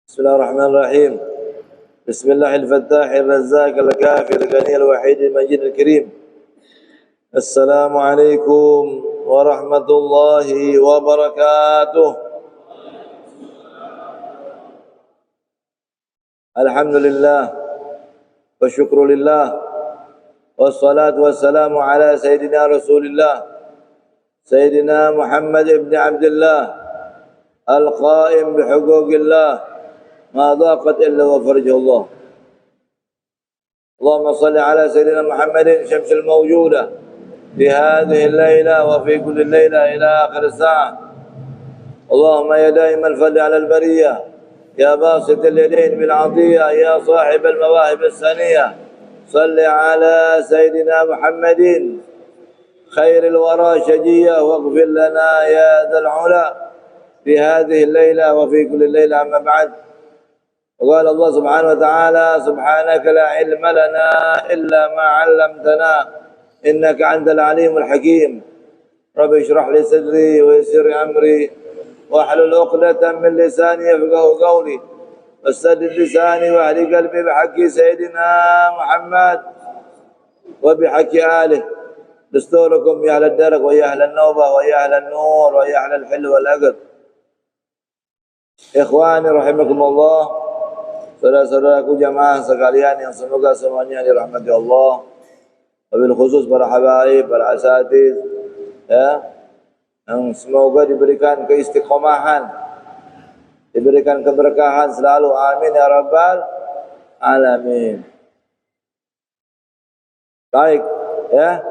بسم الله الرحمن الرحيم. بسم الله الفتاح الرزاق الكافي الغني الوحيد المجيد الكريم. السلام عليكم ورحمة الله وبركاته. الحمد لله والشكر لله والصلاة والسلام على سيدنا رسول الله سيدنا محمد بن عبد الله القائم بحقوق الله ما ضاقت إلا وفرجه الله. اللهم صل على سيدنا محمد شمس الموجودة في هذه الليلة وفي كل ليلة إلى آخر الساعة. اللهم يا دائم الفضل على البرية يا باسط اليدين بالعطية يا صاحب المواهب السنية صل على سيدنا محمد خير الورى شجية واغفر لنا يا ذا العلا في هذه الليلة وفي كل ليلة. أما بعد، وقال الله سبحانه وتعالى سبحانك لا علم لنا إلا ما علمتنا إنك أنت العليم الحكيم. رب اشرح لي صدري ويسر أمري واحلل عقدة من لساني يفقهوا قولي واستدل لساني واهد قلبي بحق سيدنا محمد وبحق آله. دستوركم يا أهل الدرك ويا أهل النوبة ويا أهل النور ويا أهل الحل والعقد. Ikhwani rahimakumullah, saudara-saudaraku jamaah sekalian yang semoga semuanya dirahmati Allah. Wabil khusus para habaib, para asatidz, ya, yang semoga diberikan keistiqomahan, diberikan keberkahan selalu. Amin ya rabbal alamin. Baik, ya.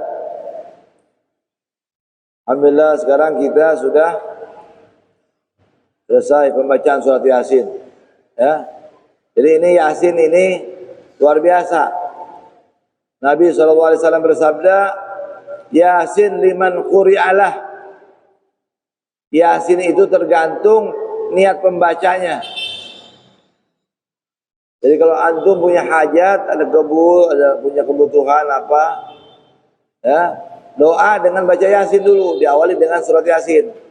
Alhamdulillah sekarang kita sudah selesai pembacaan surat Yasin, ya. Jadi ini Yasin ini luar biasa. Nabi SAW bersabda, Yasin liman quri'alah. Yasin itu tergantung niat pembacanya. Jadi kalau antum punya hajat, ada punya kebutuhan apa, ya, doa dengan baca Yasin dulu, diawali dengan surat Yasin.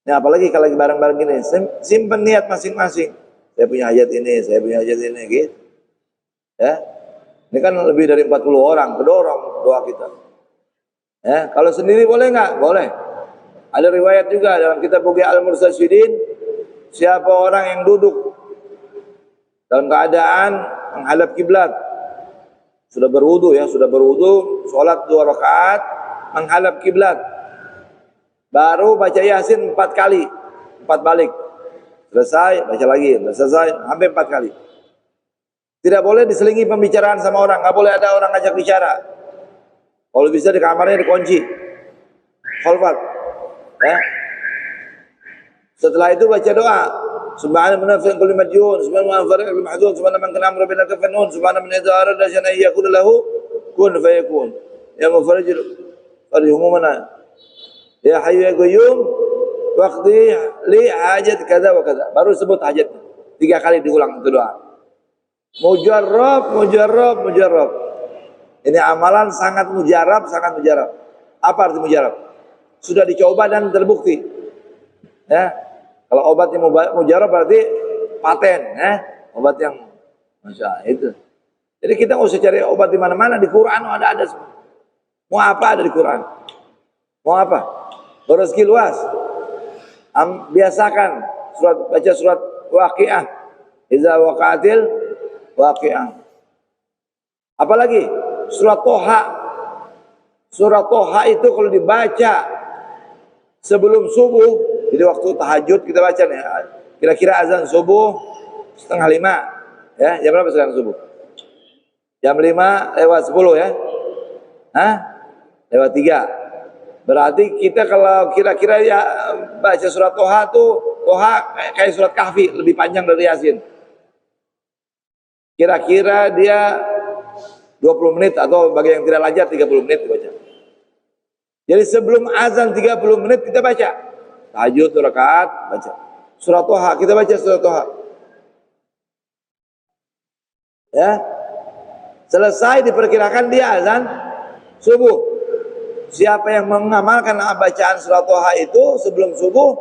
Nah, apalagi kalau lagi bareng-bareng gini, simpen niat masing-masing. Saya punya hajat ini, saya punya hajat ini, gitu. Ya, ini kan lebih dari 40 orang, kedorong doa kita. Ya, kalau sendiri boleh nggak? Boleh. Ada riwayat juga dalam kitab Bughya Al-Mursasyidin, siapa orang yang duduk dalam keadaan menghadap kiblat, sudah berwudu ya, sholat 2 rakaat, menghadap kiblat. Baru baca Yasin 4 kali, 4 balik. Selesai, baca lagi, selesai, sampai 4 kali. Tidak boleh diselingi pembicaraan sama orang, nggak boleh ada orang ngajak bicara. Kalau bisa di kamarnya dikunci. Kholwat. Ya. Setelah itu baca doa. Subhana man nafi'an kulli madjun, subhana man fariq bil mahdud, subhana man kana amru bil kafanun, subhana man idza arada shay'an yaqulu lahu kun fayakun. Ya mufarrijul farihumuna. Ya Hayyu ya Qayyum waqdi li hajat kadza wa kadza. Baru sebut hajat. 3 kali diulang itu doa. Mujarrab. Ini amalan sangat mujarab. Apa arti mujarab? Sudah dicoba dan terbukti. Ya. Kalau obat yang mujarab berarti paten, ya. Obat yang masya itu. Jadi kita nggak usah cari obat di mana-mana, di Quran ada semua. Mau apa ada di Quran? Mau apa? Berezeki luas. Biasakan baca surat Waqiah. Iza waqa'atil waqi'ah. Apalagi surat Toha. Surat Toha itu kalau dibaca sebelum subuh, jadi waktu tahajud kita baca nih. Kira-kira azan subuh 4:30. Ya, jam berapa sekarang subuh? Jam 5:50 ya. Lewat 3. Berarti kita kalau kira-kira ya baca surat Toha kayak surat Kahfi, lebih panjang dari Yasin. Kira-kira dia 20 menit atau bagi yang tidak lancar 30 menit baca. Jadi sebelum azan 30 menit kita baca. Tahajud 2 rakaat baca. Surat Toha, kita baca surat Toha. Ya. Selesai diperkirakan dia azan subuh. Siapa yang mengamalkan bacaan surat Toha itu sebelum subuh,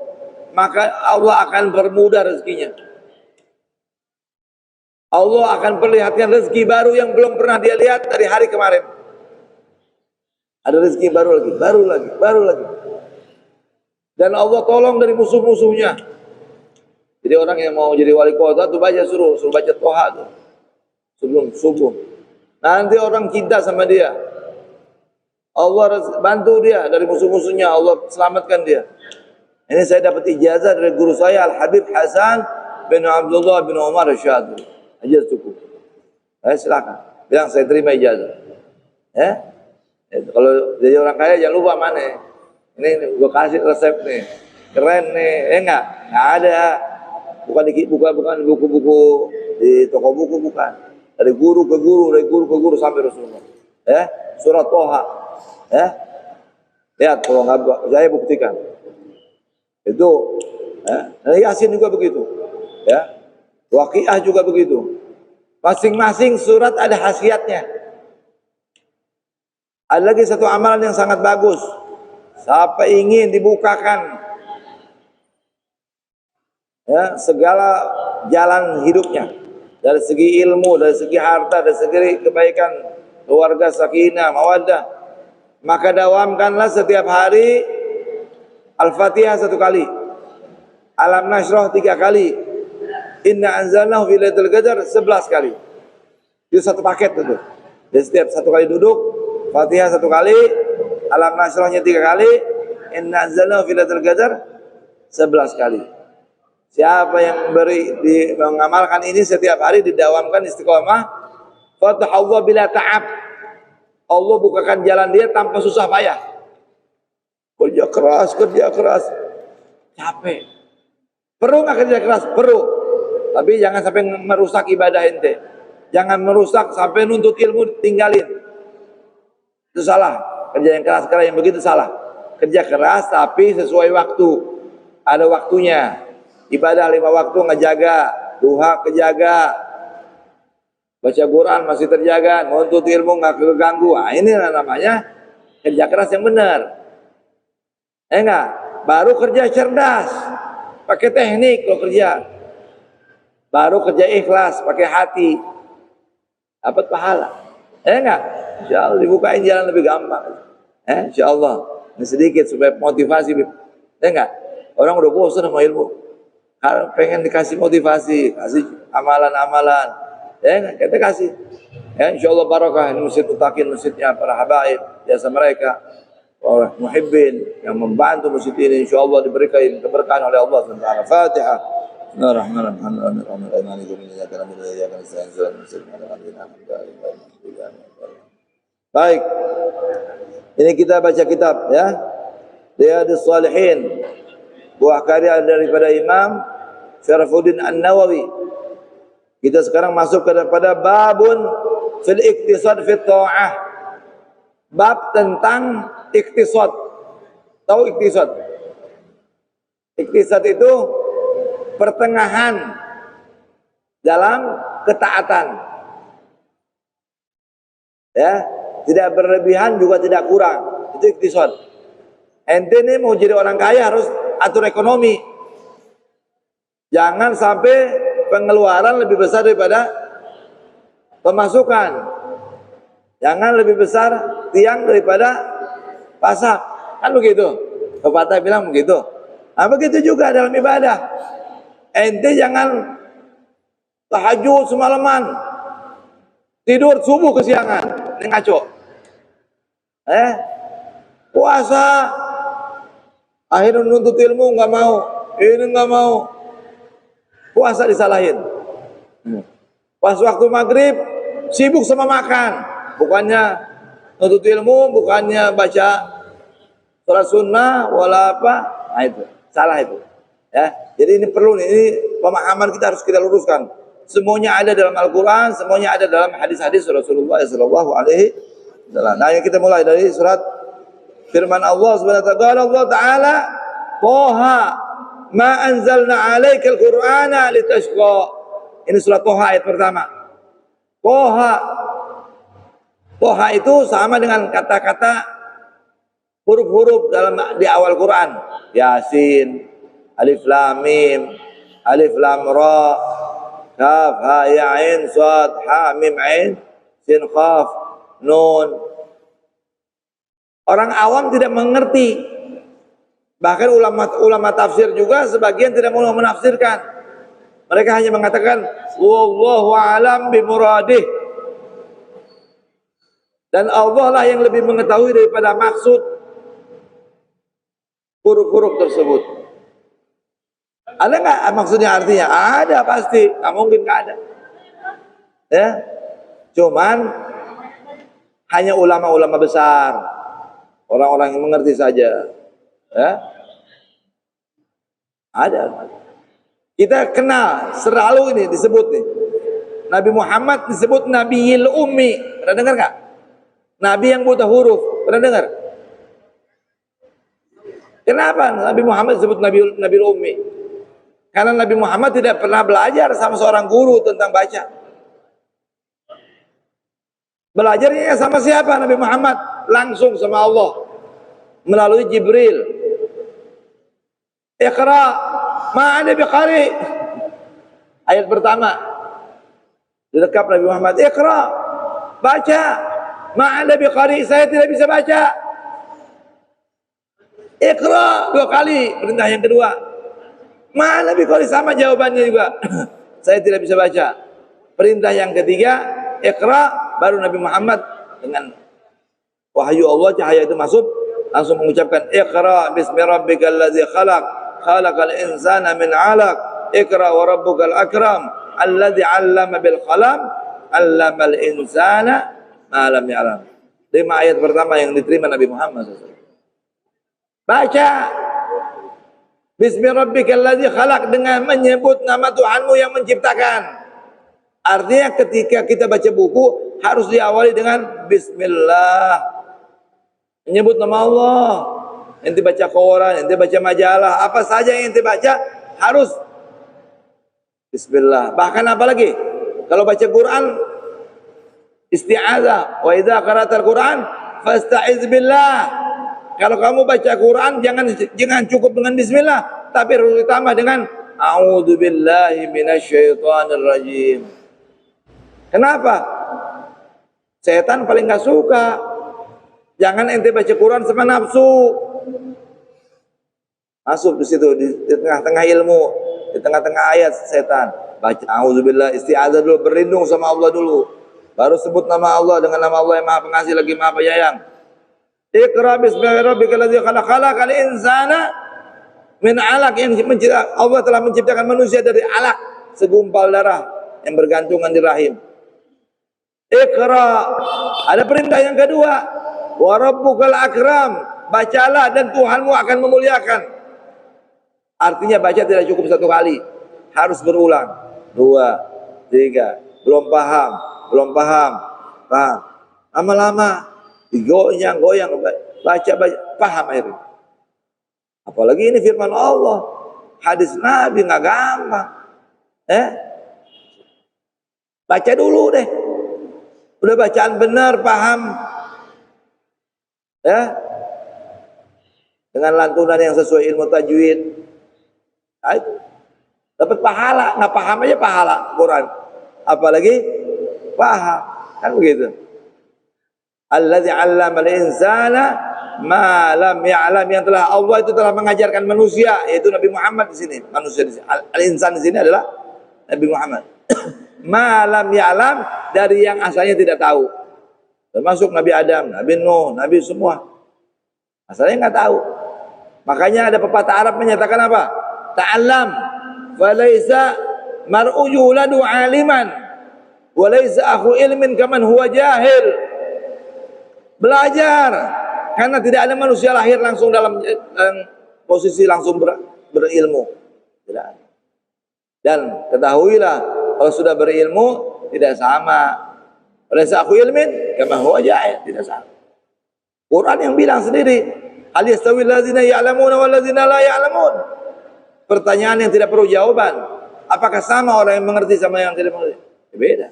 maka Allah akan permudah rezekinya. Allah akan perlihatkan rezeki baru yang belum pernah dia lihat dari hari kemarin. Ada rezeki baru lagi, baru lagi. Dan Allah tolong dari musuh-musuhnya. Jadi orang yang mau jadi wali kota tuh suruh baca Toha tuh sebelum subuh. Nanti orang cinta sama dia. Allah bantu dia dari musuh-musuhnya, Allah selamatkan dia. Ini saya dapat ijazah dari guru saya Al-Habib Hasan bin Abdullah bin Umar Syadri. Ijazah cukup. Silakan. Bilang saya terima ijazah. Kalau jadi orang kaya jangan lupa mana. Ini gua kasih resep nih. Keren nih. Enggak ada. Bukan buku-buku di toko buku, bukan. Dari guru ke guru sampai Rasulullah. Surat Toha. Lihat kalau nggak saya buktikan. Itu Yasin juga begitu. Waqiah juga begitu. Masing-masing surat ada khasiatnya. Ada lagi satu amalan yang sangat bagus. Siapa ingin dibukakan segala jalan hidupnya, dari segi ilmu, dari segi harta, dari segi kebaikan keluarga, sakinah, mawaddah, maka dawamkanlah setiap hari Al-Fatihah 1 kali, Alam Nashrah 3 kali, Inna anzalnahu fi lailatul qadar 11 kali. Itu satu paket itu. Jadi setiap 1 kali duduk, Fatihah 1 kali, Alam Nashrahnya 3 kali, Inna anzalnahu fi lailatul qadar 11 kali. Siapa yang mengamalkan ini setiap hari didawamkan istiqomah, fatah Allah bila ta'ab. Allah bukakan jalan dia tanpa susah payah. Kerja keras, capek. Perlu nggak kerja keras? Perlu. Tapi jangan sampai merusak ibadah ente. Jangan merusak sampai nuntut ilmu tinggalin. Itu salah. Kerja yang keras yang begitu salah. Kerja keras tapi sesuai waktu. Ada waktunya. Ibadah 5 waktu ngejaga, duha kejaga, baca Quran masih terjaga, nuntut ilmu nggak keganggu. Ini namanya kerja keras yang benar. Enggak, baru kerja cerdas, pakai teknik lo kerja. Baru kerja ikhlas, pakai hati, dapat pahala. Enggak, insya Allah dibukain jalan lebih gampang. Insya Allah. Ini sedikit supaya motivasi. Enggak, orang udah bosan sama ilmu. Pengen dikasih motivasi, kasih amalan-amalan, kita kasih. Insya Allah barakah. Ini masjid mutakin, masjidnya para habaib, biasa mereka, orang muhibbin yang membantu masjid ini. Insya Allah diberikan keberkahan oleh Allah SWT. Fatihah. Baik, ini kita baca kitab ya, Riyadhus Shalihin, buah karya daripada Imam Syarafuddin An-Nawawi. Kita sekarang masuk kepada babun fil iktisad fit ta'ah. Bab tentang iktisad. Tahu iktisad? Iktisad itu pertengahan dalam ketaatan. Tidak berlebihan juga tidak kurang. Itu iktisad. Ente ini mau jadi orang kaya harus atur ekonomi. Jangan sampai pengeluaran lebih besar daripada pemasukan. Jangan lebih besar tiang daripada pasak. Kan begitu. Pepatah bilang begitu. Nah, begitu juga dalam ibadah. Ente jangan tahajud semalaman. Tidur subuh kesiangan. Ini ngaco. Puasa. Akhirnya nuntut ilmu nggak mau. Ini nggak mau. Puasa disalahin. Pas waktu maghrib sibuk sama makan, bukannya nuntut ilmu, bukannya baca sholat sunnah, wala apa. Nah itu salah itu. Jadi ini perlu nih, ini pemahaman kita harus kita luruskan. Semuanya ada dalam Al-Quran, semuanya ada dalam hadis-hadis Rasulullah SAW. Nah, kita mulai dari surat firman Allah Subhanahu wa ta'ala. Allah Ta'ala, Toha ma anzalna 'alaikal Qur'ana litashqa. Ini surat Toha ayat pertama. Toha itu sama dengan kata-kata huruf-huruf di awal Quran. Yasin, Alif Lam Mim, Alif Lam Ra, kaf, ha, ya, ain, sad, ha, mim, ain, sin, qaf, nun. Orang awam tidak mengerti. Bahkan ulama tafsir juga sebagian tidak mau menafsirkan. Mereka hanya mengatakan wallahu a'lam bimuradih. Dan Allah lah yang lebih mengetahui daripada maksud huruf-huruf tersebut. Ada nggak maksudnya artinya? Ada pasti. Nggak mungkin nggak ada. Ya, cuman hanya ulama-ulama besar, orang-orang yang mengerti saja. Ya, ada. Kita kenal selalu ini disebut nih. Nabi Muhammad disebut Nabiyil Ummi. Pernah dengar nggak? Nabi yang buta huruf. Pernah dengar? Kenapa Nabi Muhammad disebut Nabiyil Ummi? Karena Nabi Muhammad tidak pernah belajar sama seorang guru tentang baca. Belajarnya sama siapa Nabi Muhammad? Langsung sama Allah melalui Jibril. Iqra ma'ana biqari. Ayat pertama direkap Nabi Muhammad, Iqra, baca, ma'ana biqari, saya tidak bisa baca. Iqra 2 kali, perintah yang kedua. Ma'ana biqari, sama jawabannya juga. Saya tidak bisa baca. Perintah yang ketiga, Iqra, baru Nabi Muhammad dengan wahyu Allah, cahaya itu masuk, langsung mengucapkan Iqra bismi rabbikal ladzi khalaq, khalaqal insana min 'alaq, Iqra wa rabbukal akram, alladzi 'allama bil qalam, 'allamal insana ma lam ya'lam. 5 ayat pertama yang diterima Nabi Muhammad SAW. Baca bismi rabbikal ladzi khalaq, dengan menyebut nama Tuhanmu yang menciptakan. Artinya ketika kita baca buku harus diawali dengan bismillah. Menyebut nama Allah. Ente baca koran, ente baca majalah, apa saja yang ente baca harus bismillah. Bahkan apa lagi? Kalau baca Quran isti'adzah, wa idza qara'tal Quran fasta'iz billah. Kalau kamu baca Quran jangan cukup dengan bismillah, tapi harus ditambah dengan a'udzubillahi minasyaitonir rajim. Kenapa? Setan paling gak suka. Jangan ente baca Quran sama nafsu. Masuk di situ di tengah-tengah ilmu, di tengah-tengah ayat setan. Baca auzubillah, isti'adzah dulu, berlindung sama Allah dulu. Baru sebut nama Allah dengan nama Allah yang Maha Pengasih lagi Maha Penyayang. Iqra bismi rabbikal ladzi khalaq, khalaqal insana min 'alaq. Allah telah menciptakan manusia dari alaq, segumpal darah yang bergantungan di rahim. Iqra, ada perintah yang kedua, wa rabbukal akram, bacalah dan Tuhanmu akan memuliakan. Artinya baca tidak cukup 1 kali, harus berulang. 2, 3, belum paham, paham. Lama-lama digoyang, baca, paham akhirnya. Apalagi ini firman Allah, hadis Nabi, nggak gampang. Baca dulu deh. Udah bacaan benar, paham, ya, dengan lantunan yang sesuai ilmu tajwid, nah, itu dapat pahala. Nggak paham aja pahala Quran, apalagi paham, kan begitu. Alladzi 'allamal insana ma lam ya'lam, yang telah Allah itu telah mengajarkan manusia, yaitu Nabi Muhammad di sini. Manusia di sini, al-insan di sini adalah Nabi Muhammad. Malam ya'lam, dari yang asalnya tidak tahu, termasuk Nabi Adam, Nabi Nuh, Nabi semua asalnya nggak tahu. Makanya ada pepatah Arab menyatakan apa? Ta'allam falaisa mar'u yuladu 'aliman wa laisa akhu ilmin kaman huwa jahil. Belajar, karena tidak ada manusia lahir langsung dalam posisi langsung berilmu. Tidak ada. Dan ketahuilah, kalau sudah berilmu tidak sama. Oleh aku ilmin kama huwa jahil, tidak sama. Quran yang bilang sendiri, hal yastawil ladzina ya'lamuna wal ladzina la ya'lamun. Pertanyaan yang tidak perlu jawaban. Apakah sama orang yang mengerti sama yang tidak mengerti? Beda.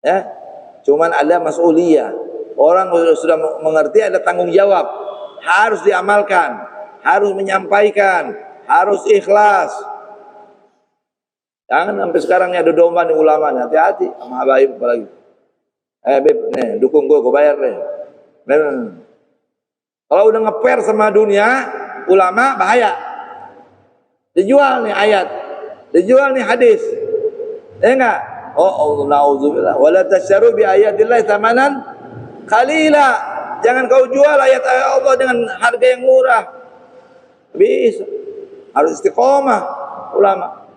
Ya, cuman ada mas'uliyah. Orang sudah mengerti, ada tanggung jawab. Harus diamalkan, harus menyampaikan, harus ikhlas. Jangan sampai sekarang nih ada domba nih ulama nih, hati-hati sama habaib apalagi. Beb, nih dukung gue bayar nih. Kalau udah ngeper sama dunia, ulama bahaya. Dijual nih ayat, dijual nih hadis. Enggak? Oh Allah, nauzubillah. Wala tasyaru bi ayatillahi tsamanan qalila. Jangan kau jual ayat Allah dengan harga yang murah. Bisa. Harus istiqomah ulama.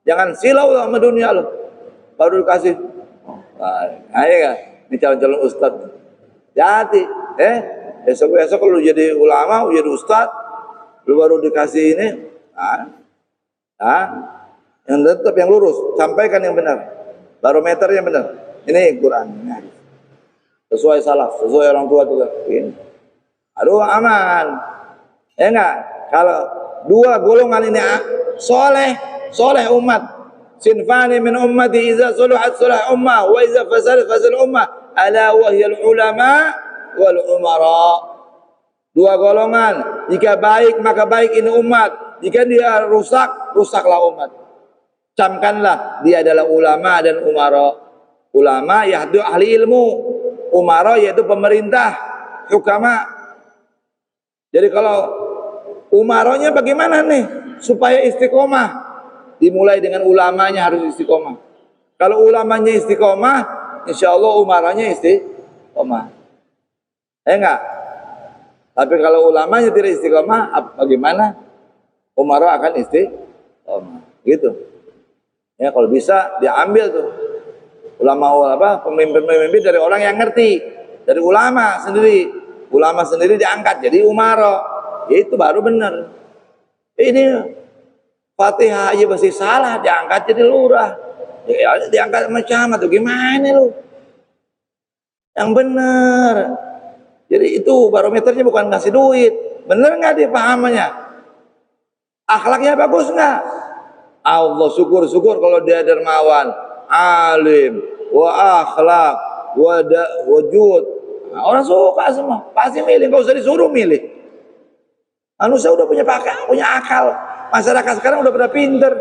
Jangan silau sama dunia lo. Baru dikasih. Ayo kan? Ini calon-calon ustad. Hati, besok-besok kalau jadi ulama, jadi ustad, lu baru dikasih ini, yang tetap yang lurus, sampaikan yang benar, barometer yang benar. Ini Quran, sesuai salaf, sesuai orang tua juga. Ini, aduh aman, enggak? Kalau dua golongan ini soleh umat, sinfani min ummati iza suluhat sulah ummah, wa iza fasadat fasal ummah. Ala wahyal ulama wal umara. Dua golongan, jika baik maka baik ini umat, jika dia rusak, rusaklah umat. Camkanlah dia adalah ulama dan umara. Ulama yaitu ahli ilmu, umara yaitu pemerintah, hukama. Jadi kalau umaranya bagaimana nih supaya istiqomah? Dimulai dengan ulamanya harus istiqomah. Kalau ulamanya istiqomah, insya Allah umaranya istiqomah. Enggak. Tapi kalau ulamanya tidak istiqomah, bagaimana umara akan istiqomah? Gitu. Ya kalau bisa diambil tuh ulama pemimpin-pemimpin dari orang yang ngerti, dari ulama sendiri. Ulama sendiri diangkat jadi umara. Itu baru benar. Ini Fatihah aja masih salah, diangkat jadi lurah. Ya, diangkat macam atau gimana lu? Yang benar. Jadi itu barometernya bukan ngasih duit. Bener nggak dia pahamannya? Akhlaknya bagus nggak? Allah syukur kalau dia dermawan, alim, wa akhlak, wujud. Nah, orang suka semua. Pasti milih, nggak usah disuruh milih. Manusia udah punya akal. Masyarakat sekarang udah pada pinter.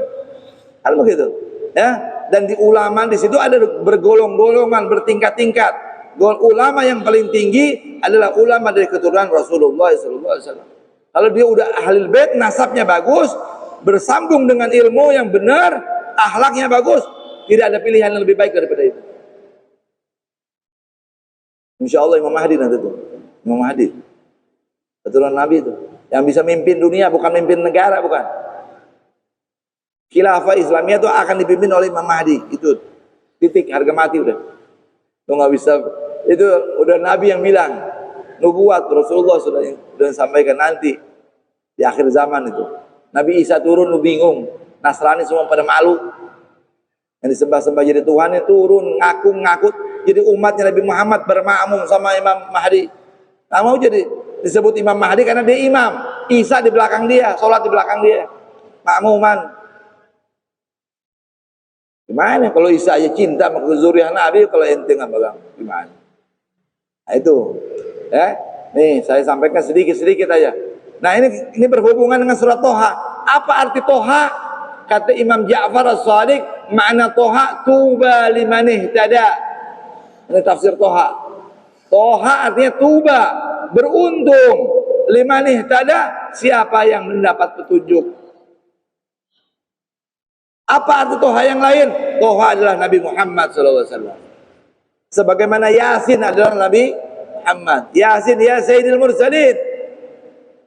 Kan begitu, ya. Dan di ulama di situ ada bergolong-golongan, bertingkat-tingkat. Ulama yang paling tinggi adalah ulama dari keturunan Rasulullah SAW. Kalau dia udah ahli bait, nasabnya bagus, bersambung dengan ilmu yang benar, akhlaknya bagus, tidak ada pilihan yang lebih baik daripada itu. Insya Allah Imam Mahdi nanti itu, Imam Mahdi, keturunan Nabi itu, yang bisa mimpin dunia, bukan mimpin negara, bukan. Khilafah Islamiyah itu akan dipimpin oleh Imam Mahdi. Itu titik, harga mati udah. Itu nggak bisa. Itu udah Nabi yang bilang. Nubuat Rasulullah sudah sampaikan nanti di akhir zaman itu. Nabi Isa turun, lu bingung. Nasrani semua pada malu. Yang disembah-sembah jadi Tuhan itu turun, ngaku-ngaku jadi umatnya Nabi Muhammad bermakmum sama Imam Mahdi. Nggak mau jadi disebut Imam Mahdi karena dia imam. Isa di belakang dia, sholat di belakang dia. Makmuman. Gimana kalau Isa aja cinta sama zuriyah Nabi, kalau ente nggak pegang, gimana? Nah itu, ya. Nih saya sampaikan sedikit-sedikit aja. Nah ini berhubungan dengan surat Toha. Apa arti Toha? Kata Imam Ja'far As-Shadiq, makna Toha tuba liman ihtada. Ini tafsir Toha. Toha artinya tuba, beruntung. Liman ihtada, siapa yang mendapat petunjuk. Apa arti Toha yang lain? Toha adalah Nabi Muhammad SAW. Sebagaimana Yasin adalah Nabi Muhammad. Yasin ya Sayyidil Mursalin.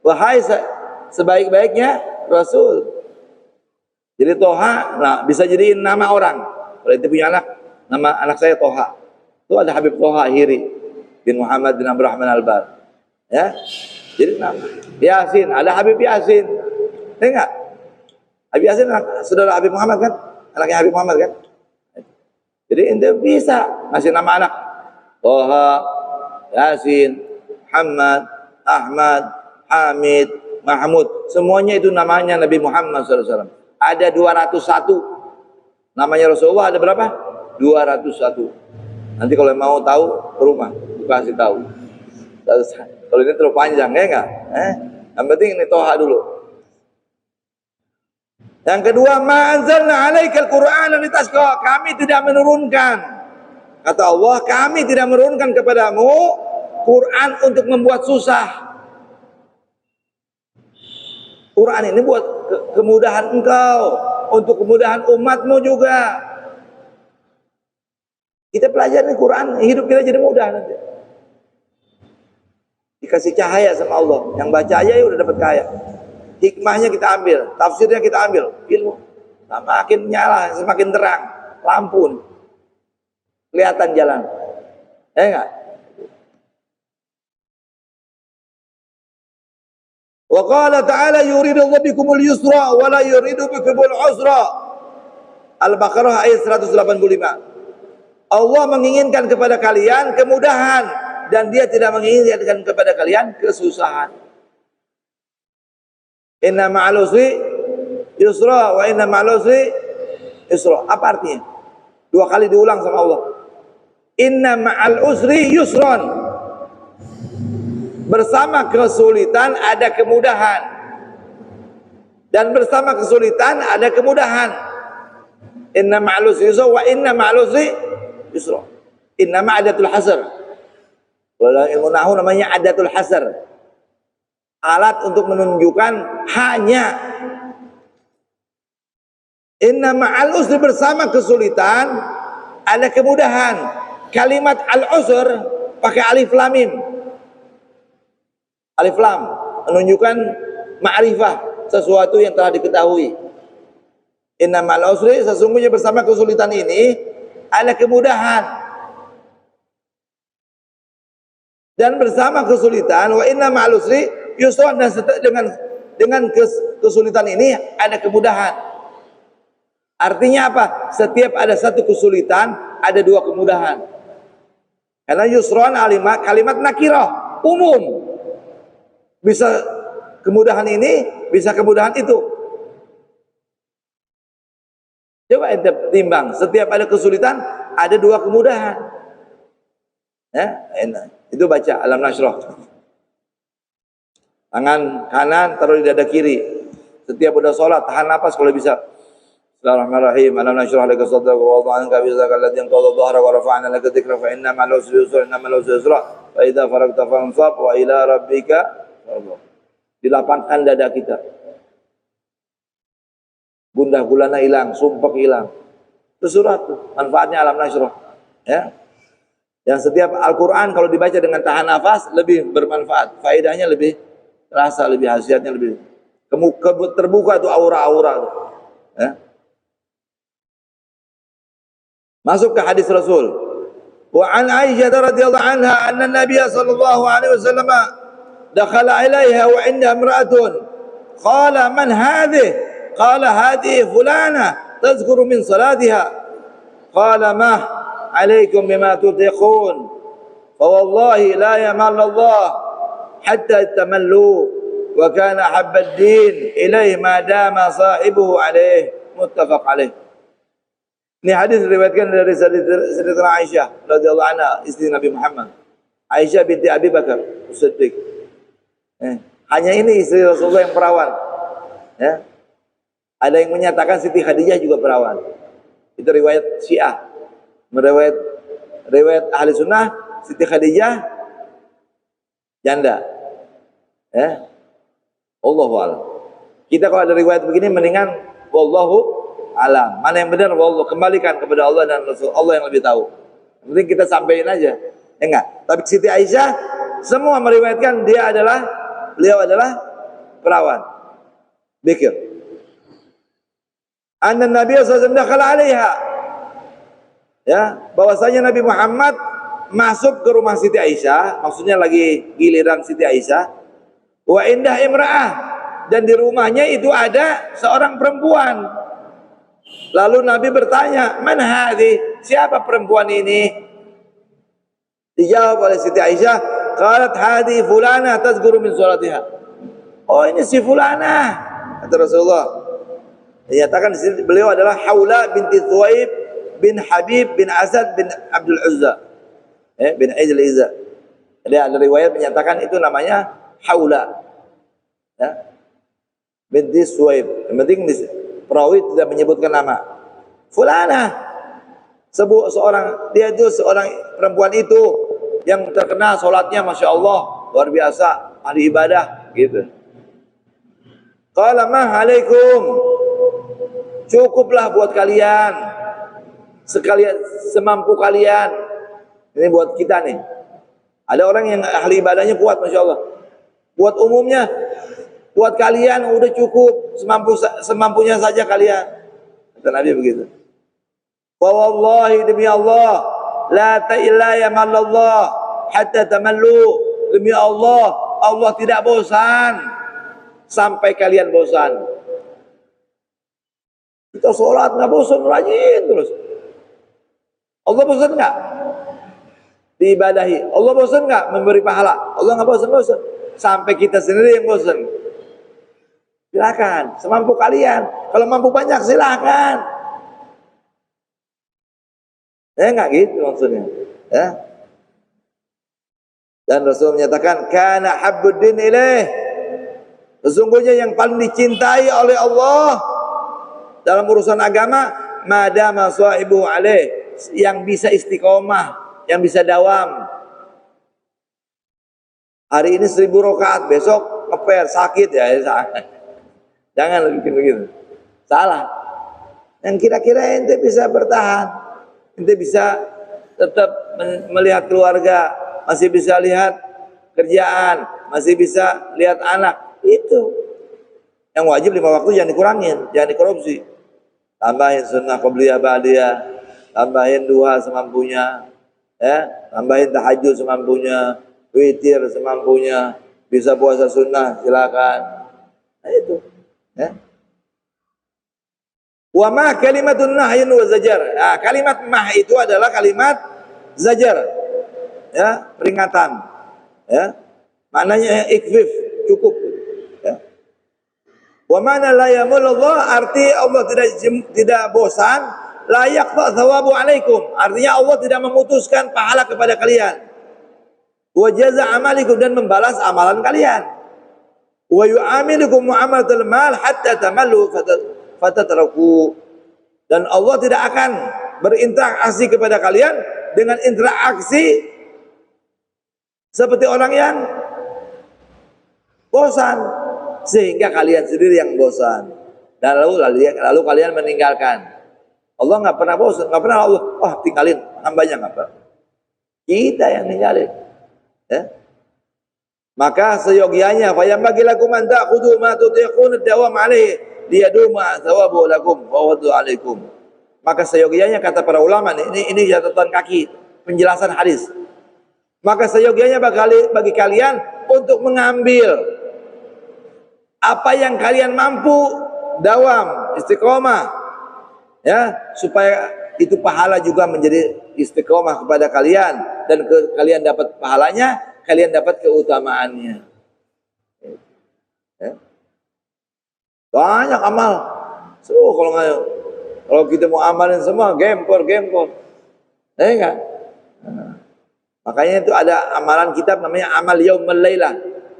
Wahai sebaik-baiknya Rasul. Jadi Toha, nah, bisa jadiin nama orang. Kalau itu punya anak, nama anak saya Toha. Itu ada Habib Toha Hiri bin Muhammad bin Abdurrahman Al-Bar. Ya, jadi nama Yasin, ada Habib Yasin. Enggak? Habib Yasin saudara Habib Muhammad kan? Anaknya Habib Muhammad kan? Jadi ente bisa ngasih nama anak Toha, Yasin, Muhammad, Ahmad, Hamid, Mahmud. Semuanya itu namanya Nabi Muhammad SAW. Ada 201. Namanya Rasulullah ada berapa? 201. Nanti kalau mau tahu ke rumah, kasih tahu. Kalau ini terlalu panjang ya enggak? Yang penting ini Toha dulu. Yang kedua, ma anzalna alaikal Qur'ana litasqa. Kami tidak menurunkan, kata Allah, kami tidak menurunkan kepadamu Quran untuk membuat susah. Quran ini buat kemudahan engkau, untuk kemudahan umatmu juga. Kita pelajari Quran, hidup kita jadi mudah nanti. Dikasih cahaya sama Allah. Yang baca aja ya udah dapat cahaya. Hikmahnya kita ambil, tafsirnya kita ambil, ilmu. Semakin nyala, semakin terang, lampu. Kelihatan jalan. Enggak? Wa qala ta'ala yuridullahu bikumul yusra wa la yuridu bikumul usra. Al-Baqarah ayat 185. Allah menginginkan kepada kalian kemudahan dan dia tidak menginginkan kepada kalian kesusahan. Inna ma'al usri yusra wa inna ma'al usri yusra. Apa artinya? Dua kali diulang sama Allah. Inna ma'al usri yusran. Bersama kesulitan ada kemudahan. Dan bersama kesulitan ada kemudahan. Inna ma'al usri yusra wa inna ma'al usri yusra. Inna ma'adatul hasr. Kalau ilmu nahwu namanya adatul hasr. Alat untuk menunjukkan hanya. Inna ma'al usri, bersama kesulitan ada kemudahan. Kalimat al-usr pakai alif lam mim. Alif lam menunjukkan ma'rifah, sesuatu yang telah diketahui. Inna ma'al usri, sesungguhnya bersama kesulitan ini ada kemudahan. Dan bersama kesulitan, wa inna ma'al usri yusra, dan dengan kesulitan ini ada kemudahan. Artinya apa? Setiap ada satu kesulitan, ada dua kemudahan. Karena yusron kalimat nakirah, umum. Bisa kemudahan ini, bisa kemudahan itu. Coba ente timbang, setiap ada kesulitan, ada dua kemudahan. Ya, itu baca Alam Nashrah. Tangan kanan taruh di dada kiri. Setiap udah sholat, tahan napas kalau bisa. Bismillahirrahmanirrahim. Alam nashrah laka sadrak wa wada'anka wizraka alladhi anqadha dhahraka wa rafa'na laka dhikraka fa inna ma'al usri yusra inna ma'al usri yusra fa idza faragta fansab wa ila rabbika farghab. Dilapangkan dada kita. Gundah gulana hilang, sumpek hilang. Itu surat tuh, manfaatnya Alam Nashrah. Ya. Yang setiap Al-Qur'an kalau dibaca dengan tahan nafas lebih bermanfaat, faedahnya lebih terasa, lebih khasiatnya lebih terbuka tuh aura-aura tuh. Ya. Masuk ke hadis Rasul. Wa an Aisyah radhiyallahu anha anna Nabiy sallallahu alaihi wasallam dakhala ilaiha wa inda imra'atun. Qala man hadhihi? Qala hadhihi fulana tadhkuru min salatiha. Qala ma alaikum bima tutiqun. Fa wallahi la yamallu Allah hatta tamallu wa kana habba ad-din ilaihi ma dama sahibuhu alaihi. Muttafaq alaihi. Ini hadis diriwayatkan dari Sayyidatina Aisyah radhiyallahu anha, istri Nabi Muhammad. Aisyah binti Abi Bakar Siddiq. Hanya ini istri Rasulullah yang perawan. Ya. Ada yang menyatakan Siti Khadijah juga perawan. Itu riwayat Syiah. Riwayat Ahli Sunnah, Siti Khadijah janda. Ya. Allahu a'lam. Kita kalau ada riwayat begini mendingan wallahu alam. Mana yang benar, Allah kembalikan kepada Allah dan Rasul. Allah yang lebih tahu. Yang penting kita sampaikan aja. Ya enggak? Tapi Siti Aisyah semua meriwayatkan beliau adalah perawan. Bikir. Anna Nabi sallallahu alaihi wasallam dakhala 'alaiha. Ya, bahwasanya Nabi Muhammad masuk ke rumah Siti Aisyah, maksudnya lagi giliran Siti Aisyah. Wa indah imra'ah, dan di rumahnya itu ada seorang perempuan. Lalu Nabi bertanya, "Man hadhi?" Siapa perempuan ini? Dijawab oleh Siti Aisyah, "Qalat hadhi fulana tazkuru min salatiha." Oh, ini si fulana, kata Rasulullah. Dinyatakan di sini beliau adalah Haula binti Thuwaib bin Habib bin Asad bin Abdul Uzza. Bin Aidil Izza. Ada riwayat menyatakan itu namanya Haula. Ya. Binti Thuwaib. Yang penting perawi tidak menyebutkan nama. Fulanah, dia itu seorang perempuan itu yang terkenal sholatnya Masya Allah luar biasa, ahli ibadah gitu. Qala ma alaikum, cukuplah buat kalian sekalian semampu kalian. Ini buat kita nih. Ada orang yang ahli ibadahnya kuat Masya Allah. Buat umumnya, buat kalian udah cukup semampunya saja kalian. Kata Nabi begitu. Wa wallahi demi Allah, la ta'ila yamallallah hatta tamallu. Demi Allah, Allah tidak bosan sampai kalian bosan. Kita sholat nggak bosan, rajin terus. Allah bosan nggak diibadahi? Allah bosan nggak memberi pahala? Allah nggak bosan. Sampai kita sendiri yang bosan. Silakan, semampu kalian. Kalau mampu banyak silakan. Ya nggak gitu maksudnya. Ya. Dan Rasul menyatakan, kana habbuddin ilaih. Sesungguhnya yang paling dicintai oleh Allah dalam urusan agama, madama sahibu alaih, yang bisa istiqomah, yang bisa dawam. Hari ini 1000 rakaat, besok ngeper sakit ya. Jangan bikin begitu. Salah. Yang kira-kira ente bisa bertahan, ente bisa tetap melihat keluarga, masih bisa lihat kerjaan, masih bisa lihat anak. Itu yang wajib 5 waktu jangan dikurangin, jangan dikorupsi. Tambahin sunnah qabliyah ba'diyah, tambahin duha semampunya, ya, tambahin tahajud semampunya, witir semampunya, bisa puasa sunnah silakan. Nah itu, ya. Wa ma kalimatun nahyin wa zajar. Nah, kalimat mah itu adalah kalimat zajar. Ya, peringatan. Ya. Maknanya ikfif, cukup. Ya. Wa mana la yamulullah, arti Allah tidak bosan, la yaqta thawabu alaikum. Artinya Allah tidak memutuskan pahala kepada kalian. Wa jaza amalikum, dan membalas amalan kalian. Wa yu'amilukum mu'amalatul mal hatta tamallu fatatraku. Dan Allah tidak akan berinteraksi kepada kalian dengan interaksi seperti orang yang bosan, sehingga kalian sendiri yang bosan. Dan lalu kalian meninggalkan. Allah nggak pernah bosan, nggak pernah Allah, tinggalin hambanya, nggak pernah. Kita yang ninggalin. Ya? Maka seyogianya fayambagi lakum an ta'khudhu ma tutiqun ad-dawam alaihi liyaduma thawabu lakum wa wadu alaikum. Maka seyogianya, kata para ulama, ini catatan kaki penjelasan hadis. Maka seyogianya bagi kalian untuk mengambil apa yang kalian mampu, dawam, istiqomah, ya, supaya itu pahala juga menjadi istiqomah kepada kalian, dan kalian dapat pahalanya, kalian dapat keutamaannya. Ya. Banyak amal. Kalau kita mau amalin semua, gempor. Ya enggak? Nah, makanya itu ada amalan kitab namanya amal yaumul lailah,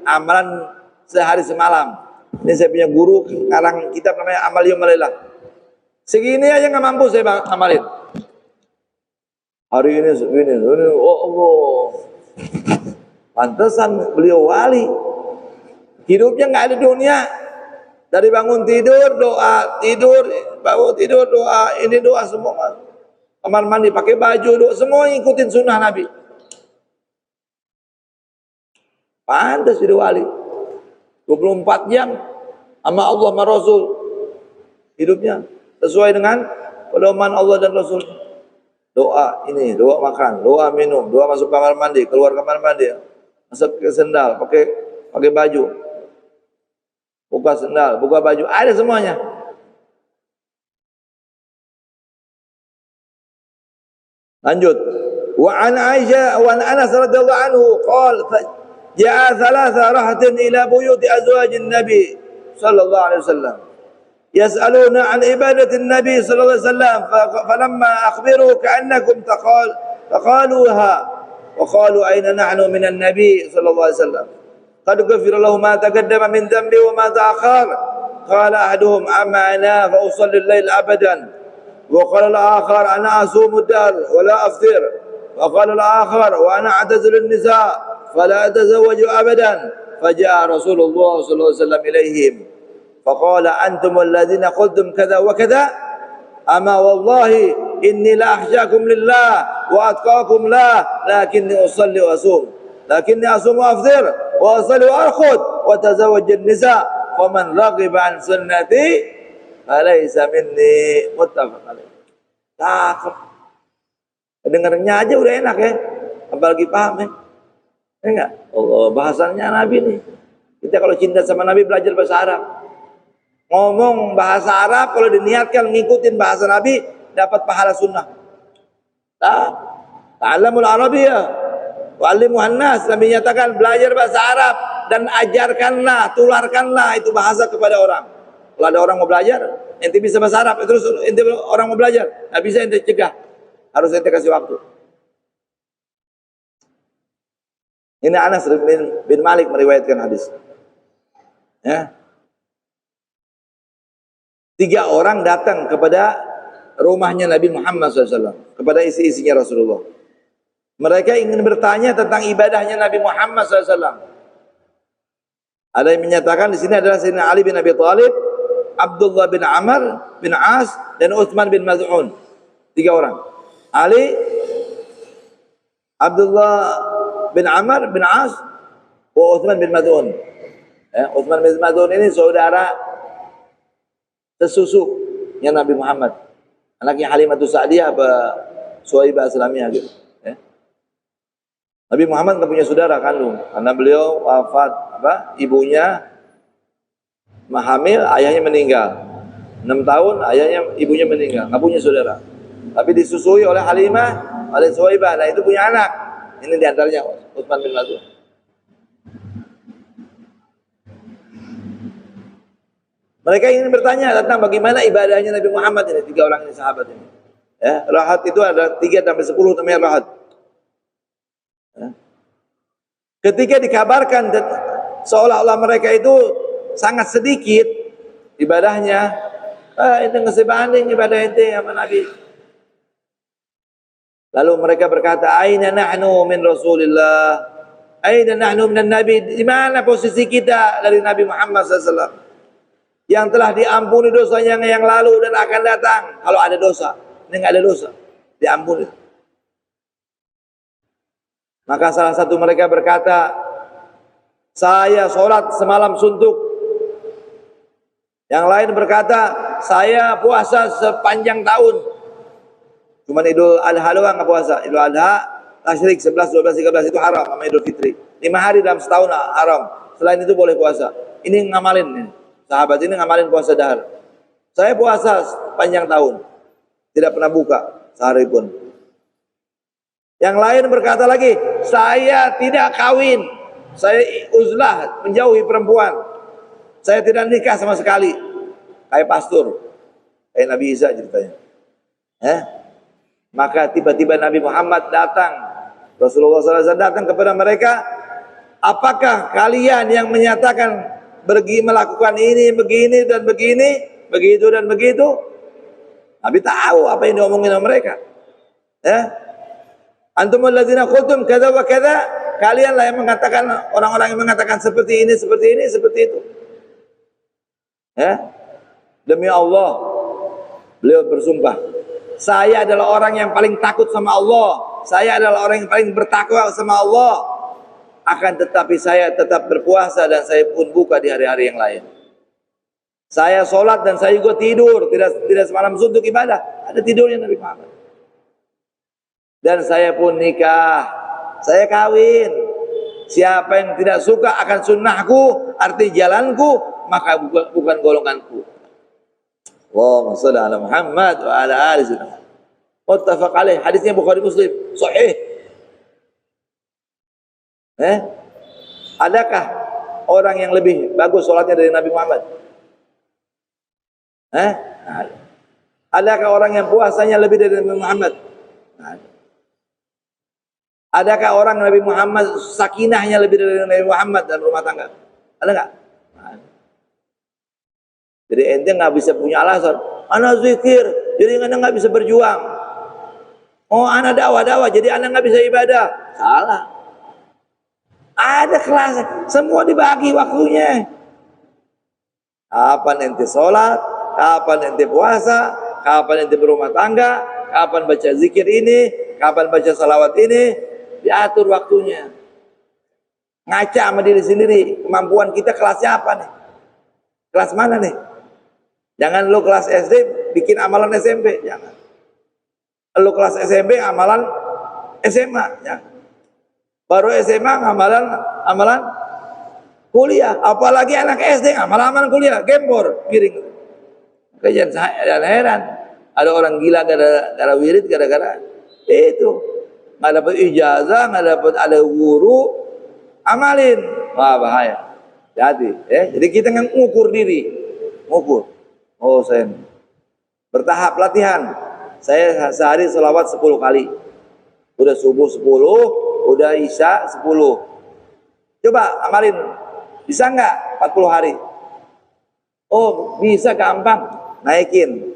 amalan sehari semalam. Ini saya punya guru ngarang kitab namanya amal yaumul lailah. Segini aja nggak mampu saya amalin. Hari ini segini, oh Allah. Pantesan beliau wali. Hidupnya nggak ada dunia. Dari bangun tidur doa, bangun tidur doa, ini doa semua. Kamar mandi pakai baju doa, semua ngikutin sunnah Nabi. Pantas jadi wali. 24 jam sama Allah sama Rasul. Hidupnya sesuai dengan pedoman Allah dan Rasul. Doa ini, doa makan, doa minum, doa masuk kamar mandi, keluar kamar mandi, masuk ke sendal, pakai baju, buka sendal, buka baju, ada semuanya. Lanjut. Wa an Aisyah wa an Anas radhiyallahu anhu qala ja'a thalatha rahatin ila buyuti azwajin Nabi sallallahu alaihi wasallam يسألون عن عبادة النبي صلى الله عليه وسلم فلما أخبروا كأنكم تقالوها وقالوا أين نحن من النبي صلى الله عليه وسلم قد غفر له ما تقدم من ذنبه وما تأخر قال أحدهم أما أنا فأصلي الليل أبدا وقال الآخر أنا أصوم الدهر ولا أفطر وقال الآخر وأنا أعتزل النساء فلا أتزوج أبدا فجاء رسول الله صلى الله عليه وسلم إليهم فقال أنتم الذين قلتم كذا وكذا أما والله إني لأخشاكم لله وأتقاكم له لكني أصلي وأصوم لكني أصوم وأفطر وأصلي وأرقد وأتزوج النساء فمن رغب عن سنتي فليس مني muttafaq alaih. Cakep. Dengarnya aja udah enak ya, apalagi paham ya. Ya enggak? Allah, bahasanya Nabi nih. Kita kalau cinta sama Nabi belajar bahasa Arab. Ngomong bahasa Arab kalau diniatkan ngikutin bahasa Nabi dapat pahala sunnah. Ta'allamul Arabiyyah wa'allimuhan nas. Nabi nyatakan belajar bahasa Arab dan ajarkanlah, tularkanlah itu bahasa kepada orang. Kalau ada orang mau belajar, ente bisa bahasa Arab, terus ente orang mau belajar, nggak bisa ente cegah, harus ente kasih waktu. Ini Anas bin Malik meriwayatkan hadis. Ya. 3 orang datang kepada rumahnya Nabi Muhammad SAW, kepada isi-isinya Rasulullah. Mereka ingin bertanya tentang ibadahnya Nabi Muhammad SAW. Ada yang menyatakan di sini adalah Sayyidina Ali bin Abi Thalib, Abdullah bin Amr bin As, dan Utsman bin Maz'un. 3 orang. Ali, Abdullah bin Amr bin As, dan Utsman bin Maz'un. Utsman bin Maz'un ini saudara sesusuknya Nabi Muhammad. Anaknya Halimatus Sa'diyah apa Suhaibah Aslamiyah gitu. Nabi Muhammad nggak punya saudara kandung karena beliau wafat ibunya hamil, ayahnya meninggal. 6 tahun ibunya meninggal, nggak punya saudara. Tapi disusui oleh Halimah, oleh Suhaibah, nah itu punya anak. Ini diantaranya Utsman bin Maz'un. Mereka ingin bertanya tentang bagaimana ibadahnya Nabi Muhammad ini, 3 orang ini sahabat ini. Ya, rahat itu ada 3 sampai 10 namanya rahat. Ya. Ketika dikabarkan seolah-olah mereka itu sangat sedikit ibadahnya, itu nggak sebanding ibadah ente sama Nabi. Lalu mereka berkata, aina nahnu min Rasulillah, aina nahnu min Nabi. Di mana posisi kita dari Nabi Muhammad SAW yang telah diampuni dosanya yang lalu dan akan datang. Kalau ada dosa, ini nggak ada dosa, diampuni. Maka salah satu mereka berkata, saya sholat semalam suntuk. Yang lain berkata, saya puasa sepanjang tahun. Cuma Idul Adha doang nggak puasa. Idul Adha, Tasyrik 11, 12, 13 itu haram sama Idul Fitri. 5 hari dalam setahun haram. Selain itu boleh puasa. Ini ngamalin nih. Sahabat ini ngamalin puasa dahar. Saya puasa sepanjang tahun. Tidak pernah buka sehari pun. Yang lain berkata lagi, saya tidak kawin. Saya uzlah, menjauhi perempuan. Saya tidak nikah sama sekali. Kayak pastor. Kayak Nabi Isa ceritanya. Maka tiba-tiba Nabi Muhammad datang. Rasulullah SAW datang kepada mereka. Apakah kalian yang menyatakan melakukan ini, begini, dan begini, begitu dan begitu? Nabi tahu apa yang diomongin sama mereka. Antumul ladzina qultum kadza wa kadza. Kalianlah yang mengatakan, orang-orang yang mengatakan seperti ini, seperti itu. Demi Allah, beliau bersumpah, saya adalah orang yang paling takut sama Allah. Saya adalah orang yang paling bertakwa sama Allah. Akan tetapi saya tetap berpuasa dan saya pun buka di hari-hari yang lain. Saya sholat dan saya juga tidur, tidak semalam suntuk ibadah. Ada tidurnya Nabi Muhammad. Dan saya pun nikah, saya kawin. Siapa yang tidak suka akan sunnahku, arti jalanku, maka bukan golonganku. Allahumma shalli ala Muhammad wa ala ali sayyidina. Muttafaq alaih. Hadisnya Bukhari Muslim, sahih. Adakah orang yang lebih bagus sholatnya dari Nabi Muhammad? Adakah orang yang puasanya lebih dari Nabi Muhammad? Adakah orang Nabi Muhammad sakinahnya lebih dari Nabi Muhammad dan rumah tangga? Ada nggak? Jadi ente nggak bisa punya alasan. Ana zikir jadi anak nggak bisa berjuang. Oh, anak dakwah, jadi anak nggak bisa ibadah. Salah. Ada kelas, semua dibagi waktunya. Kapan ente sholat, kapan ente puasa, kapan ente berumah tangga, kapan baca zikir ini, kapan baca salawat ini, diatur waktunya. Ngaca sama diri sendiri, kemampuan kita kelasnya apa nih? Kelas mana nih? Jangan lo kelas SD bikin amalan SMP, jangan. Lo kelas SMP amalan SMA, jangan. Baru SMA amalan kuliah, apalagi anak SD amalan kuliah, gembor, piring. Kajian saya heran, ada orang gila gara-gara wirid, gara-gara itu nggak dapat ijazah, nggak dapat ada guru, amalin, wah bahaya. Jadi kita ngukur diri, ngukur. Oh, saya bertahap latihan. Saya sehari selawat 10 kali. Udah subuh 10, udah isya 10. Coba amalin. Bisa nggak 40 hari? Oh, bisa, gampang. Naikin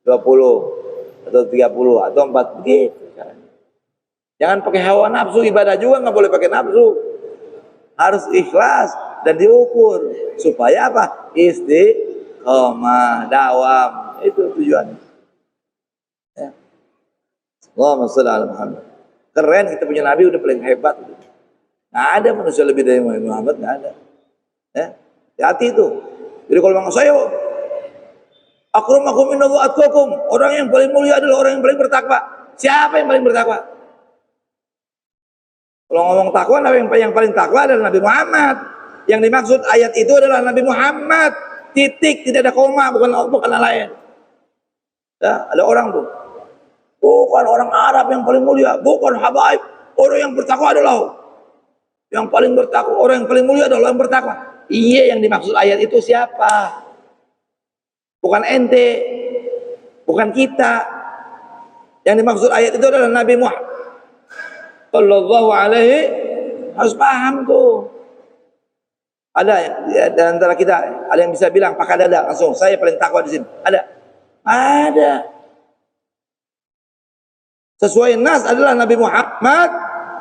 20 atau 30 atau 4 begitu. Jangan pakai hawa nafsu, ibadah juga nggak boleh pakai nafsu. Harus ikhlas dan diukur supaya apa? Istiqomah, dawam, itu tujuannya. Ya. Allahumma shalli ala Muhammad. Keren, kita punya Nabi udah paling hebat. Nggak ada manusia lebih dari Muhammad, nggak ada. Ya, hati itu. Jadi kalau bang saya, akramakum minallah atqakum, orang yang paling mulia adalah orang yang paling bertakwa. Siapa yang paling bertakwa? Kalau ngomong takwa, yang paling takwa adalah Nabi Muhammad. Yang dimaksud ayat itu adalah Nabi Muhammad. Titik, tidak ada koma, bukan lain. Ya, ada orang tuh, bukan orang Arab yang paling mulia, bukan habaib. Orang yang bertakwa adalah yang paling bertakwa. Orang yang paling mulia adalah yang bertakwa. Iya, yang dimaksud ayat itu siapa? Bukan ente, bukan kita. Yang dimaksud ayat itu adalah Nabi Muhammad sallallahu alaihi, harus paham tuh. Ada ya, di antara kita ada yang bisa bilang pakai dada langsung, saya paling takwa di sini. Ada. Sesuai nas adalah Nabi Muhammad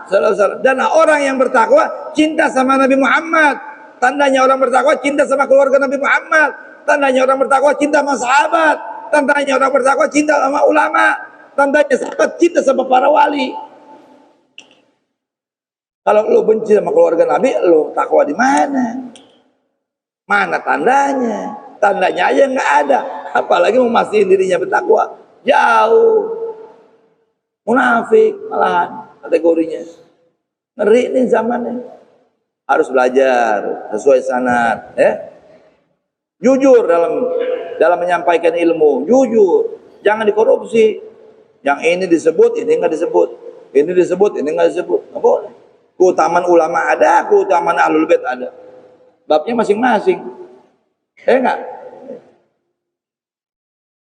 sallallahu alaihi wasallam. Dan orang yang bertakwa cinta sama Nabi Muhammad. Tandanya orang bertakwa cinta sama keluarga Nabi Muhammad. Tandanya orang bertakwa cinta sama sahabat. Tandanya orang bertakwa cinta sama ulama. Tandanya sahabat cinta sama para wali. Kalau lo benci sama keluarga Nabi, lo takwa di mana? Mana tandanya? Tandanya aja nggak ada. Apalagi memastikan dirinya bertakwa. Jauh. Munafik malahan kategorinya. Ngeri nih zamannya. Harus belajar sesuai sanad, ya. Jujur dalam menyampaikan ilmu, jujur. Jangan dikorupsi. Yang ini disebut, ini nggak disebut. Ini disebut, ini nggak disebut. Nggak boleh. Keutamaan ulama ada, keutamaan ahlul bait ada. Babnya masing-masing. Enggak?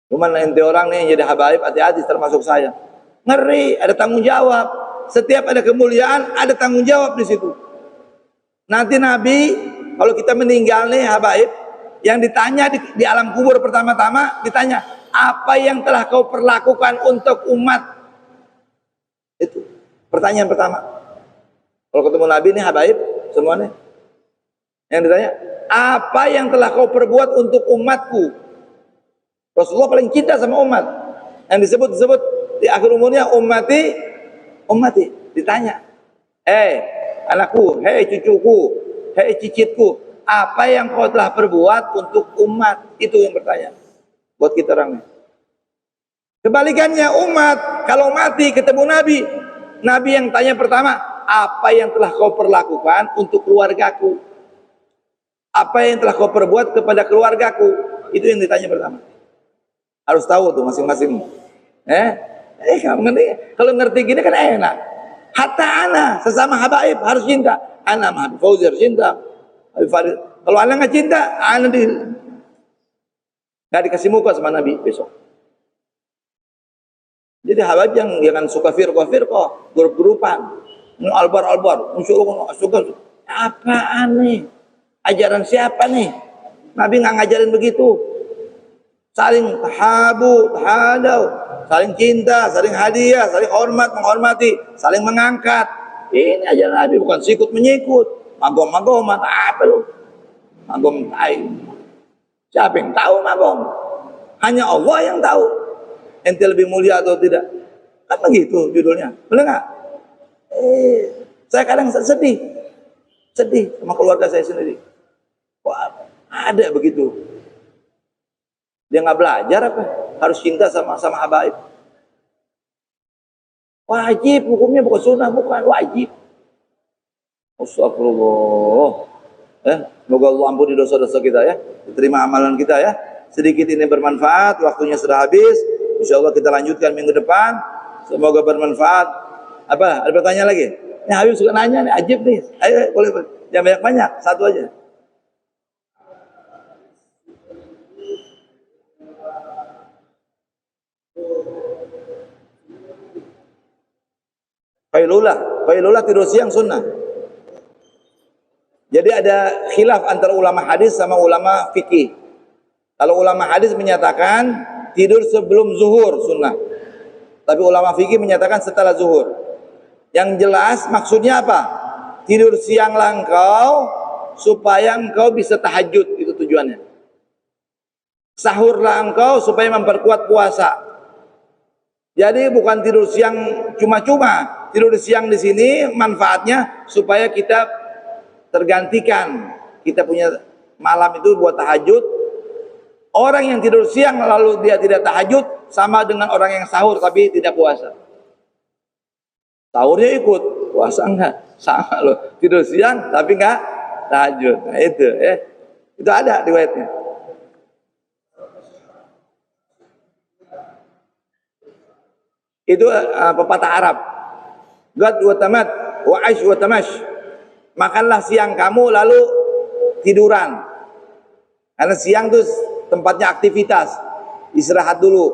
Cuman ente orang nih yang jadi habaib, hati-hati termasuk saya. Ngeri, ada tanggung jawab. Setiap ada kemuliaan, ada tanggung jawab di situ. Nanti Nabi, kalau kita meninggal nih habaib, yang ditanya di alam kubur pertama-tama, ditanya, apa yang telah kau perlakukan untuk umat? Itu pertanyaan pertama. Kalau ketemu Nabi nih habaib semuanya, yang ditanya, apa yang telah kau perbuat untuk umatku? Rasulullah paling cinta sama umat. Yang disebut di akhir umurnya ummati. Ditanya, anakku, cucuku, cicitku, apa yang kau telah perbuat untuk umat? Itu yang bertanya buat kita orangnya. Kebalikannya umat, kalau mati ketemu Nabi yang tanya pertama, apa yang telah kau perlakukan untuk keluargaku? Apa yang telah kau perbuat kepada keluargaku? Itu yang ditanya pertama. Harus tahu tuh masing-masing. Kalau ngerti gini kan enak. Hatta ana sesama habaib harus cinta. Ana sama Habib Fauzi harus cinta. Habib Farid. Kalau ana nggak cinta, ana nggak dikasih muka sama Nabi besok. Jadi habaib yang jangan suka firqah, grup-grupan. Albar, suka. Apaan nih? Ajaran siapa nih? Nabi nggak ngajarin begitu. saling tahabu, tahadau, saling cinta, saling hadiah, saling hormat, menghormati, saling mengangkat. Ini ajaran Nabi, bukan sikut menyikut, magom-magoman, apa lu? Magom tai. Siapa yang tahu magom? Hanya Allah yang tahu. Ente lebih mulia atau tidak? Kan begitu judulnya. Benar nggak? Saya kadang sedih sama keluarga saya sendiri. Wah, ada begitu. Dia nggak belajar apa? Harus cinta sama habaib. Wajib, hukumnya bukan sunnah, bukan wajib. Astagfirullah. Semoga Allah ampuni dosa-dosa kita ya. Diterima amalan kita ya. Sedikit ini bermanfaat, waktunya sudah habis. Insya Allah kita lanjutkan minggu depan. Semoga bermanfaat. Apa? Ada pertanyaan lagi? Ini Habib suka nanya nih, ajib nih. Ayo, boleh. Jangan banyak-banyak, satu aja. Qailulah tidur siang sunnah. Jadi ada khilaf antara ulama hadis sama ulama fikih. Kalau ulama hadis menyatakan tidur sebelum zuhur sunnah. Tapi ulama fikih menyatakan setelah zuhur. Yang jelas maksudnya apa? Tidur sianglah engkau supaya engkau bisa tahajud, itu tujuannya. Sahurlah engkau supaya memperkuat puasa. Jadi bukan tidur siang cuma-cuma. Tidur siang di sini manfaatnya supaya kita tergantikan. Kita punya malam itu buat tahajud. Orang yang tidur siang lalu dia tidak tahajud sama dengan orang yang sahur tapi tidak puasa. Sahurnya ikut, puasa enggak. Sama loh, tidur siang tapi enggak tahajud. Nah itu itu ada riwayatnya. Itu pepatah Arab. Gad wa tamat wa aish wa tamash. Makanlah siang kamu lalu tiduran. Karena siang itu tempatnya aktivitas, istirahat dulu.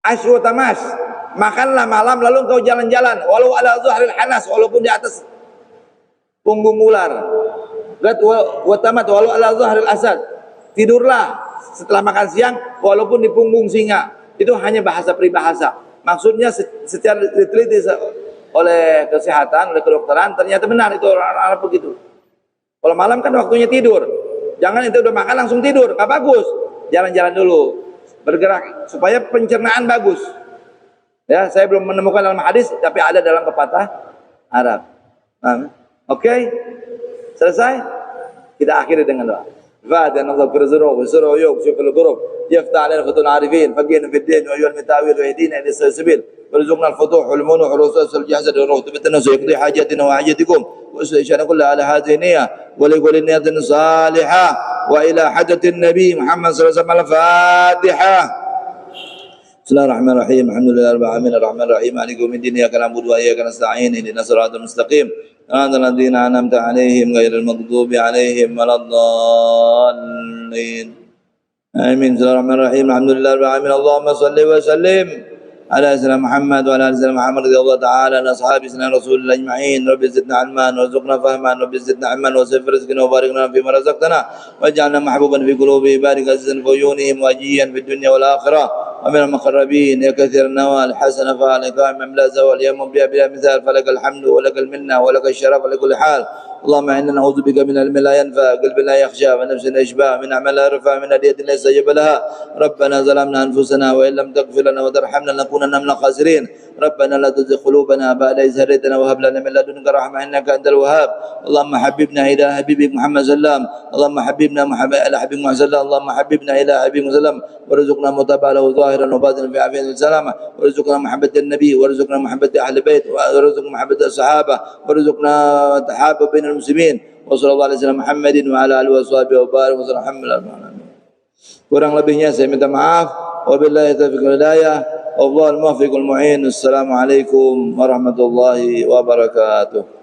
Aish wa tamash. Makanlah malam lalu engkau jalan-jalan walau ala zuhril hanas, walaupun di atas punggung ular. Gad wa tamat walau ala zuhril asad. Tidurlah setelah makan siang walaupun di punggung singa. Itu hanya bahasa peribahasa. Maksudnya secara diteliti oleh kesehatan, oleh kedokteran, ternyata benar itu orang-orang begitu. Kalau malam kan waktunya tidur. Jangan itu udah makan langsung tidur, nggak bagus. Jalan-jalan dulu, bergerak supaya pencernaan bagus. Ya, saya belum menemukan dalam hadis, tapi ada dalam pepatah Arab. Oke, selesai. Kita akhiri dengan doa. فادنا الله كل ذنوب وسر ويوب شوف القرب يفتح علينا فتوح العارفين فقينا في الدين وأيها المتاويل ويهدينا إلى السبيل وارزقنا الفتوح والمنوح والوسوس والجحزة والروح تبتنا ويقضي حاجاتنا وحاجتكم وإشانا كلها على هذه النية ولكل نية صالحة وإلى حجة النبي محمد صلى الله عليه وسلم الفاتحة. بسم الله الرحمن الرحيم الحمد لله رب العالمين الرحمن الرحيم مالك يوم الدين إياك نعبد وإياك نستعين اهدنا الصراط المستقيم صراط الذين أنعمت عليهم غير المغضوب عليهم ولا الضالين آمين. بسم الله الرحمن الرحيم الحمد لله رب العالمين اللهم صل وسلم على سيدنا محمد وعلى آل سيدنا محمد رضي الله تعالى عن أصحاب سيدنا رسول الله أجمعين. رب زدنا علما وارزقنا فهما رب زدنا علما وسف رزقنا وبارك لنا فيما رزقتنا واجعلنا محبوبا في قلوب عبادك عزيزا في عيونهم واجيا في الدنيا والآخرة ومن المقربين يا كثير النوال حسن فعل قائما لا زوال يا مبدع بلا مثال فلك الحمد ولك المنة ولك الشرف على كل حال. اللهم إنا نعوذ بك من علم لا ينفع قلب لا يخشى ونفس لا يشبع من أعمال لا يرفع من هدية لا يستجاب لها. ربنا ظلمنا أنفسنا وإن لم تغفر لنا وترحمنا لنكونن من الخاسرين. ربنا لا تزغ قلوبنا بعد إذ هديتنا وهب لنا من لدنك رحمة إنك أنت الوهاب. اللهم حببنا إلى حبيبك محمد صلى الله عليه وسلم. اللهم حببنا إلى حبيبك محمد صلى الله عليه وسلم. اللهم حببنا إلى حبيبك محمد صلى الله عليه وسلم وارزقنا متابعته ظاهرا وباطنا في عافية والسلامة وارزقنا محبة النبي وارزقنا محبة أهل البيت وارزقنا محبة الصحابة وارزقنا تحابب بين المسلمين. وصلى الله عليه وسلم Muhammadin wa ala alihi washabihi wa barik wa sallam. Kurang lebihnya saya minta maaf. Wabillahi taufiq wal hidayah. Wallahul muwaffiq wal mu'in. Assalamualaikum warahmatullahi wabarakatuh.